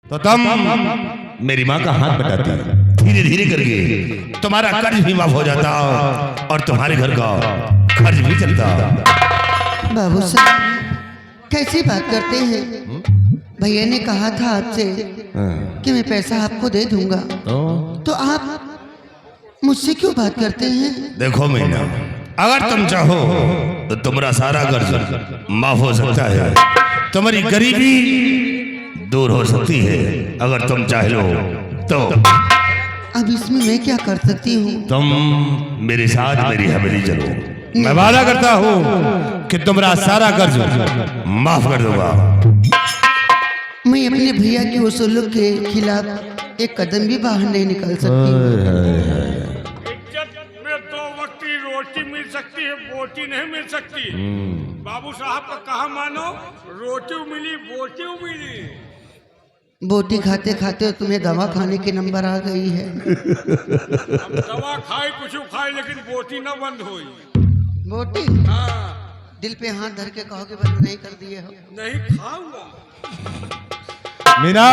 तो तुम मेरी माँ का हाथ बटाती, धीरे धीरे करके तुम्हारा कर्ज भी माफ हो जाता और तुम्हारे घर का खर्च भी चलता। बाबू साहब कैसी बात करते हैं? भैया ने कहा था आपसे कि मैं पैसा आपको दे दूंगा, तो आप मुझसे क्यों बात करते हैं? देखो मीना, अगर तुम चाहो तो तुम्हारा सारा कर्ज माफ हो सकता है, तुम्हारी गरीबी दूर हो सकती है अगर तुम चाह लो तो। अब इसमें मैं क्या कर सकती हूँ? तुम मेरे साथ मेरी हवेली चलो, मैं वादा करता हूँ कि तुम्हारा सारा कर्ज माफ कर दूंगा। मैं अपने भैया के उसूलों के खिलाफ एक कदम भी बाहर नहीं निकल सकती। इज्जत में दो वक्त की रोटी मिल सकती है, बोटी नहीं मिल सकती। बाबू साहब का कहा मानो, रोटी मिली बोटी मिली। बोटी खाते खाते तुम्हें दवा खाने की नंबर आ गई है। अब दवा खाए कुछ खाए लेकिन बोटी न बंद हुई। बोटी हाँ, दिल पे हाथ धर के कहोगे बंद नहीं कर दिए हो? नहीं खाऊंगा। मीना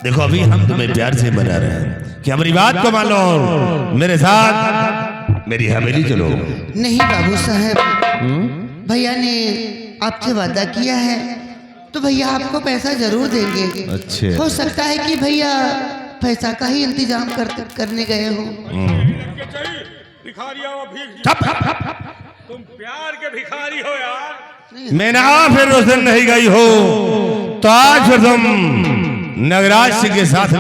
देखो, अभी हम तुम्हें प्यार से बना रहे हैं कि हमारी बात को मान लो और मेरे साथ मेरी हवेली चलो। नहीं बाबू साहब, भैया ने आपसे वादा किया है तो भैया आपको पैसा जरूर देंगे। अच्छे। हो सकता है कि भैया पैसा का ही इंतजाम करने गए हो। भिखारी आओ, तुम प्यार के भिखारी हो यार। मीना फिर उस दिन नहीं गई हो तो आज फिर तुम नगराज सिंह के साथ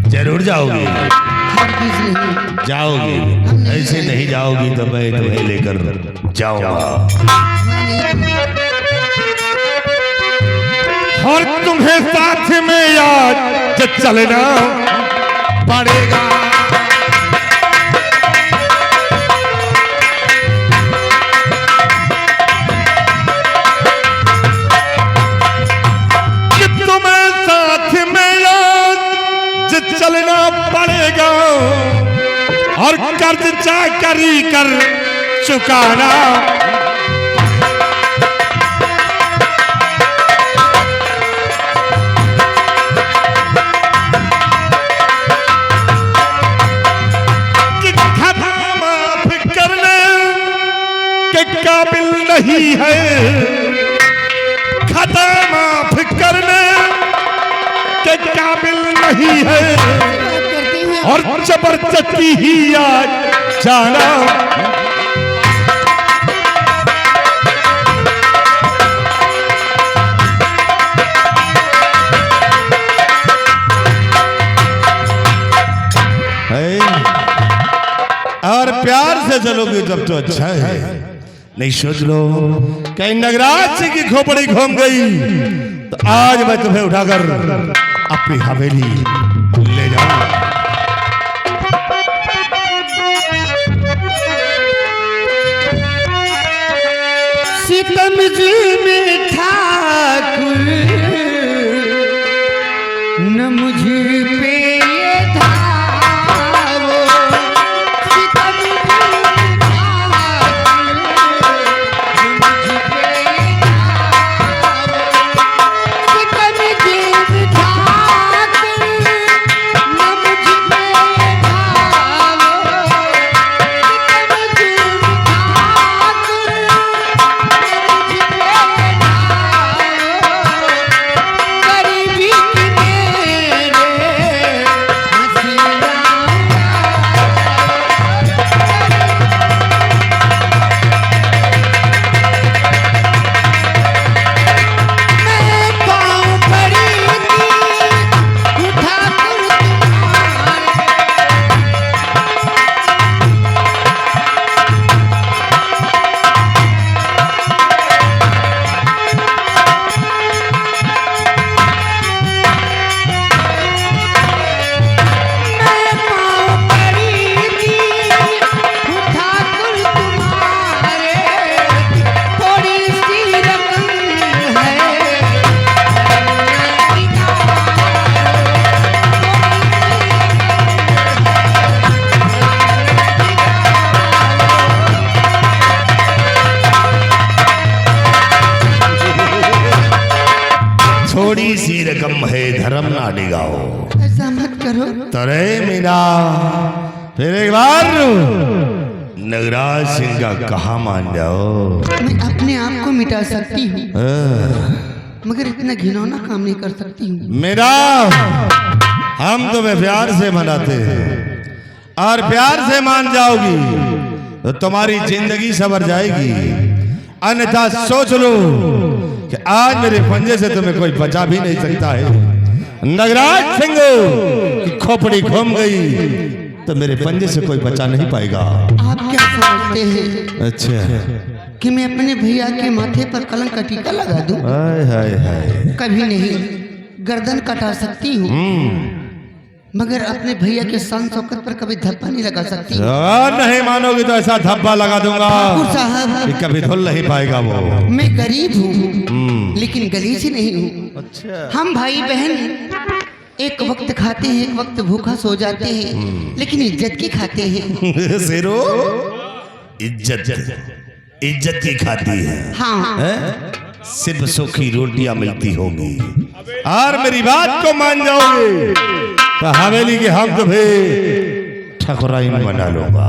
जरूर जाओगी। हरगिज़ नहीं। जाओगी, ऐसे नहीं जाओगी तो मैं तुम्हें लेकर जाऊंगा और तुम्हें साथ में याद चलना पड़ेगा। कि तुम्हें साथ में याद चलना पड़ेगा और कर्ज चाकरी कर चुकाना। काबिल नहीं है खता माफ करने के काबिल नहीं है और जबरदस्ती ही आज जाना। और प्यार से चलोगे तब तो अच्छा है, नहीं सोच लो कहीं नगराज सिंह की खोपड़ी घूम गई तो आज मैं तुम्हें उठाकर अपनी हवेली ले जाऊंगा। सितम में ठाकुर न मुझे पे थोड़ी सी रकम है, धर्म ना डिगाओ। ऐसा मत करो। तरे मीना फिर एक बार नगराज सिंह का कहा मान जाओ। मैं अपने आप को मिटा सकती हूँ, मगर इतना घिनौना काम नहीं कर सकती हूँ। मेरा हम तुम्हें प्यार से मनाते हैं और प्यार से मान जाओगी तो तुम्हारी जिंदगी संवर जाएगी, अन्यथा सोच लो कि आज मेरे पंजे से तुम्हें कोई बचा भी नहीं सकता है। नगराज सिंह की खोपड़ी घूम गई तो मेरे पंजे से कोई बचा नहीं पाएगा। आप क्या समझते हैं? अच्छा कि मैं अपने भैया के माथे पर कलंक का टीका लगा दूं? हाय हाय हाय। कभी नहीं। गर्दन कटा सकती हूँ, मगर अपने भैया के शान शौकत पर कभी धब्बा नहीं लगा सकती। नहीं मानोगे तो ऐसा धब्बा लगा दूंगा साहब, कि कभी धुल नहीं पाएगा वो। मैं गरीब हूँ लेकिन गलीज नहीं हूँ। अच्छा। हम भाई बहन एक वक्त खाते हैं, एक वक्त भूखा सो जाते हैं, लेकिन इज्जत की खाते हैं। शेरो इज्जत की खाती है। हाँ है? सिर्फ सूखी रोटियां मिलती होंगी। और मेरी बात को मान जाओगे तो हवेली के हम तुम्हें ठकुराइन बना लूंगा।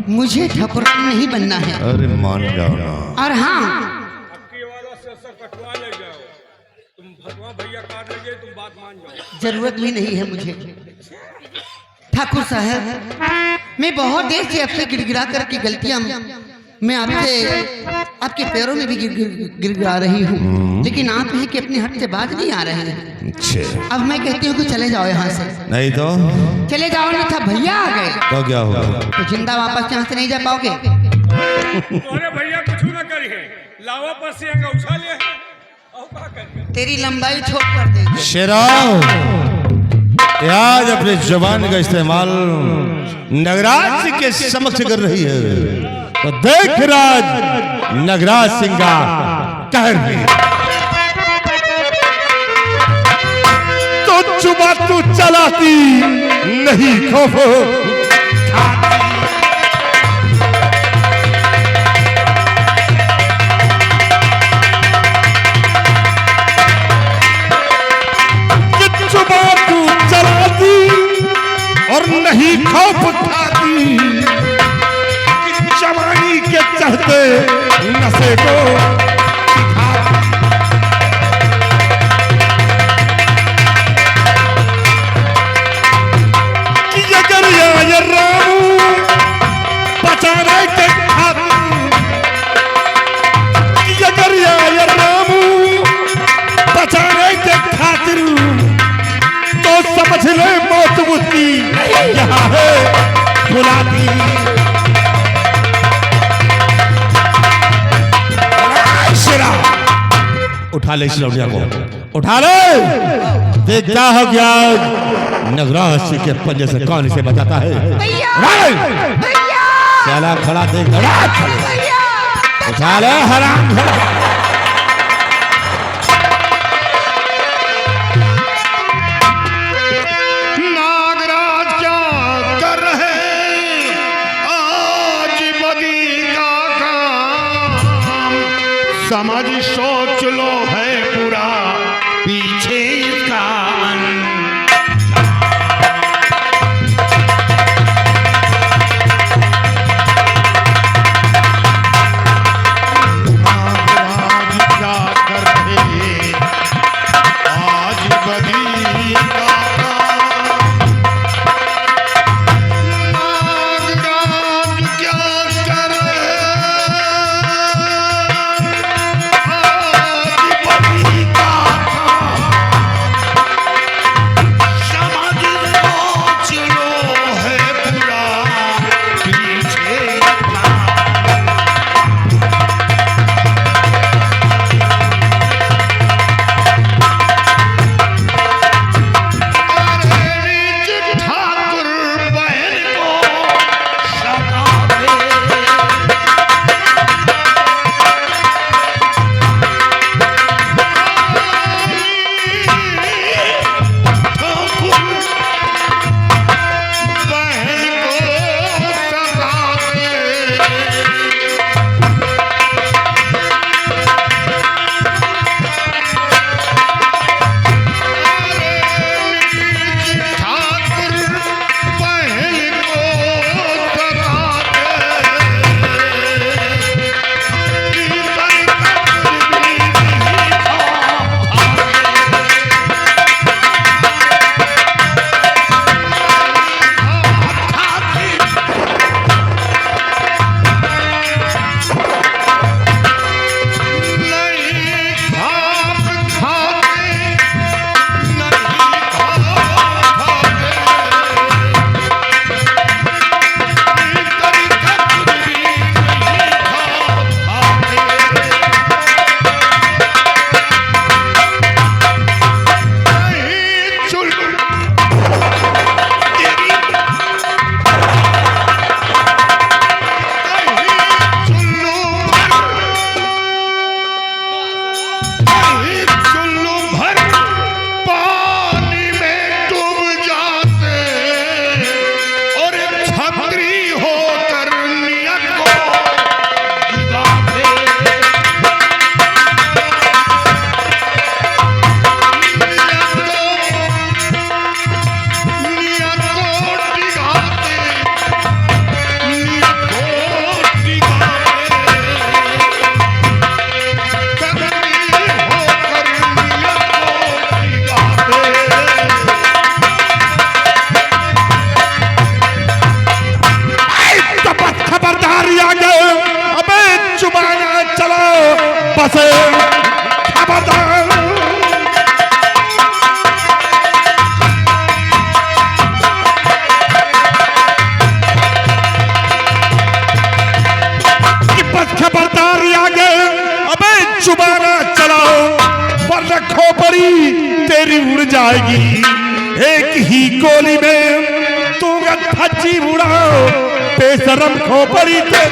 मुझे ठकुराइन नहीं बनना है। अरे मान जाओ ना। और हाँ, अक्की वाला से कटवा ले जाओ, तुम भगवान भैया काट ले, तुम बात मान जाओ। जरूरत भी नहीं है मुझे। ठाकुर साहब, मैं बहुत देर से आपसे गिड़गिड़ा करके गलतियां मैं आपके पैरों में भी गिड़गिड़ा रही हूँ, लेकिन आप ही कि अपने हट से बात नहीं आ रहे हैं। अच्छा। अब मैं कहती हूँ कि चले जाओ यहाँ से। नहीं तो चले जाओ, नहीं था भैया आ गए तो क्या होगा? तो जिंदा वापस यहाँ से नहीं जा पाओगे। तुम्हारे भैया कुछ ना करिए, लावा पर से उछा ले और क्या करिए? तेरी लंबाई छोड़ कर देंगे। शेराव आज अपने जुबान का इस्तेमाल नगराज के समक्ष कर रही है तो देख राज नगराज सिंह का कहर भी। तो चुबा तू चलाती नहीं खौफ और नहीं खौफ खाती, जवानी के चढ़ते नशे को कि अगर ये रामू बचाने के खातिर, कि अगर ये रामू बचाने के खातिर तो समझ ले मौत उसकी यहाँ है बुलाती। उठा ले इस लौटिया को, उठा ले। देखता हो क्या नगराज सिंह के पंजे से कौन इसे बचाता है। चला खड़ा देख, उठा ले हराम। समझ सोच लो है पूरा पीछे इसका नागराज क्या कर रहे आज बदी का नागराज क्या कर रहे एक ही गोली में तू धज्जी उड़ाओ बेशरम खोपड़ी पे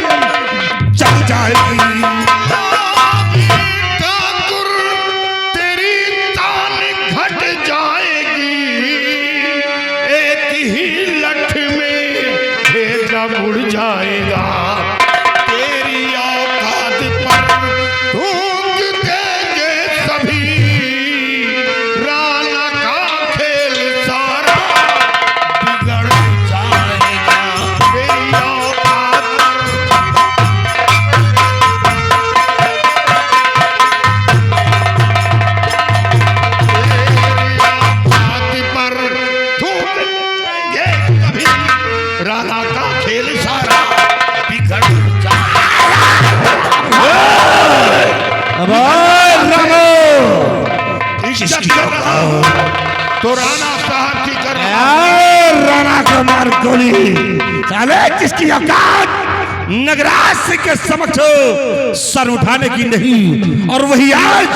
चल जाएगी। ठाकुर तेरी तान घट जाएगी, एक ही लठ में भेजा उड़ जाएगा। तेरी औकात पर थूक देंगे सभी, राना का खेल सारा बिगड़ जाएगा। तेरी औकात पर थूक देंगे सभी, राना का खेल सारा बिगड़ जाएगा। इज्जत कर रहा हूं तो राणा साहब की कर रहा हूं। राणा को मार गोली साले, जिसकी औकात नगराज सिंह के समक्ष सर उठाने की नहीं, और वही आज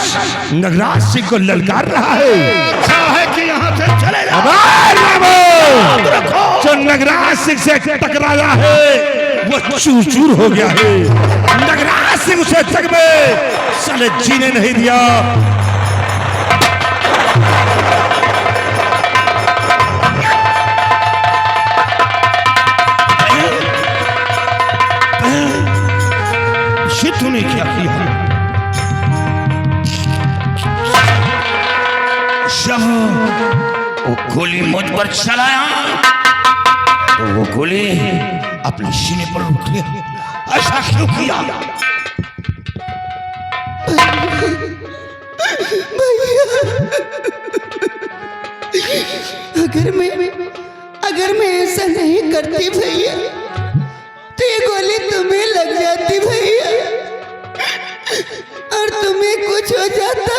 नगराज सिंह को ललकार रहा है। अच्छा है कि यहाँ से चले जाओ। जो नगराज सिंह से टकराया है वो चूर चूर हो गया है। नगराज सिंह उसे जग में साले जीने नहीं दिया। तूने क्या किया? जब वो गोली मुझ पर चलाया तो वो गोली अपने सीने पर रुक गया। ऐसा क्यों किया? अगर मैं ऐसा नहीं करती भैया तो ये गोली तुम्हें लग जाती भैया, और तुम्हें कुछ हो जाता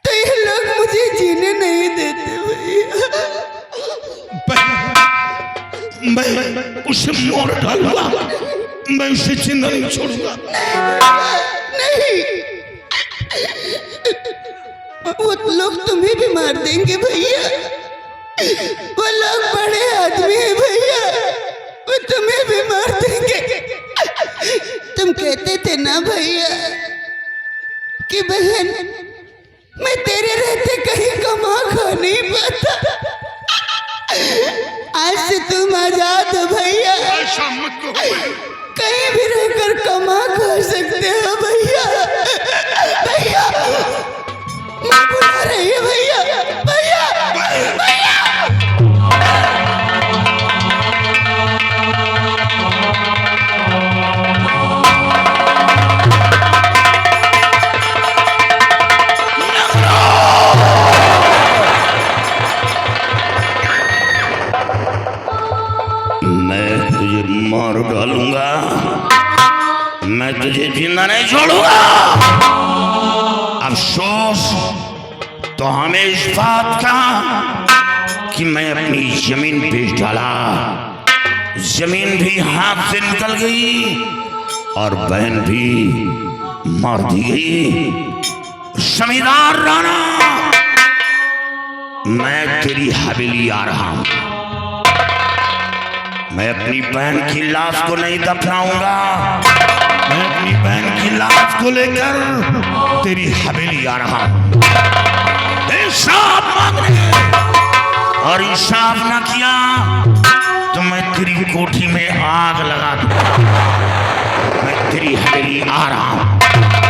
तो ये लोग मुझे जीने नहीं देते भैया। मैं उसे मार डालूंगा, मैं उसे जिंदा नहीं छोड़ूंगा। नहीं, वो लोग तुम्हें भी मार देंगे भैया। वो लोग बड़े आदमी हैं भैया, वो तुम्हें भी मार देंगे। तुम कहते थे ना भैया कि बहन मैं तेरे रहते कहीं कमा खा नहीं पाता। आज से तुम आजाद हो भैया, ऐसा मत कहो। कहीं भी रहकर कमा खा सकते हो भैया। भैया माँ बुला रही है भैया, भैया भैया। मैं तुझे मार डालूंगा, मैं तुझे जिंदा नहीं छोड़ूंगा। अफसोस तो हमें इस बात का कि मैं अपनी जमीन बेच डाला, जमीन भी हाथ से निकल गई और बहन भी मार दी गई। जमींदार राणा, मैं तेरी हवेली आ रहा हूं। मैं अपनी बहन की लाश को नहीं दफनाऊंगा, मैं अपनी बहन की लाश को लेकर तेरी हवेली आ रहा हूं इंसाफ मांगने, और इंसाफ ना किया तो मैं तेरी कोठी में आग लगा दूंगा। मैं तेरी हवेली आ रहा हूं।